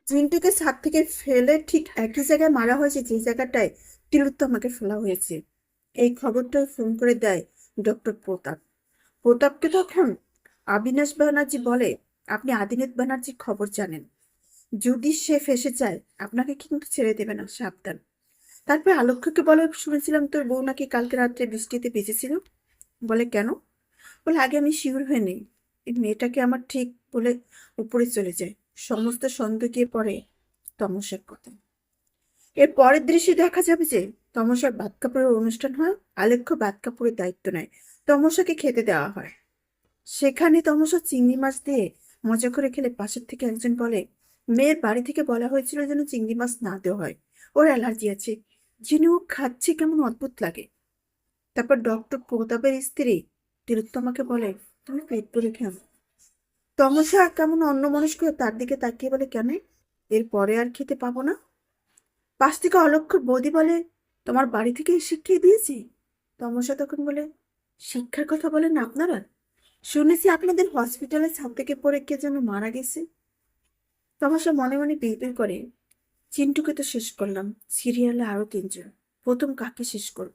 চিন্টুকে ছাদ থেকে ফেলে ঠিক একই জায়গায় মারা হয়েছে যে জায়গাটায় তিলোত্তমাকে ফেলা হয়েছে। এই খবরটা ফোন করে দেয় ডক্টর প্রতাপ। প্রতাপকে তখন অবিনাশ ব্যানার্জি বলে, আপনি আদিনাথ ব্যানার্জির খবর জানেন, যদি সে ফেসে যায় আপনাকে কিন্তু ছেড়ে দেবে না, সাবধান। তারপর আলোক্যকে বলে, শুনেছিলাম তোর বউ নাকি কালকে রাত্রে বৃষ্টিতে ভিজেছিল। বলে কেন? বলে আগে আমি শিওর হয়ে নেই, এই মেয়েটাকে আমার ঠিক বলে উপরে চলে যায়। সমস্ত সন্দেহ গিয়ে পড়ে তমসের কথা। এর পরের দৃশ্যে দেখা যাবে যে তমসার ভাত কাপড়ের অনুষ্ঠান হয়। আলেখ্য ভাত কাপড়ের দায়িত্ব নেয়, তমসাকে খেতে দেওয়া হয়। সেখানে তমসা চিংড়ি মাছ দিয়ে মজা করে খেলে পাশের থেকে একজন বলে, মেয়ের বাড়ি থেকে বলা হয়েছিল যেন চিংড়ি মাছ না দেওয়া হয়, ওর অ্যালার্জি আছে। যিনি ও খাচ্ছে কেমন অদ্ভুত লাগে। তারপর ডক্টর প্রতাপের স্ত্রী তিলোত্তমাকে বলে, তুমি পেট ভরে খেও। তমসা কেমন অন্যমনস্ক হয়ে তার দিকে তাকিয়ে বলে, কেন? এরপরে আর খেতে পাবো না? পাশ থেকে অলক্ষ্য বৌদি বলে, তোমার বাড়ি থেকে শিখিয়ে দিয়েছি। তমসা তখন বলে, শিক্ষার কথা বলেন আপনারা? শুনেছি আপনাদের হসপিটালে ছাদ থেকে পড়ে কে যেন মারা গেছে। তমসা মনে মনে বিড়বিড় করে, চিন্টুকে তো শেষ করলাম, সিরিয়ালে আরো তিনজন, প্রথম কাকে শেষ করব?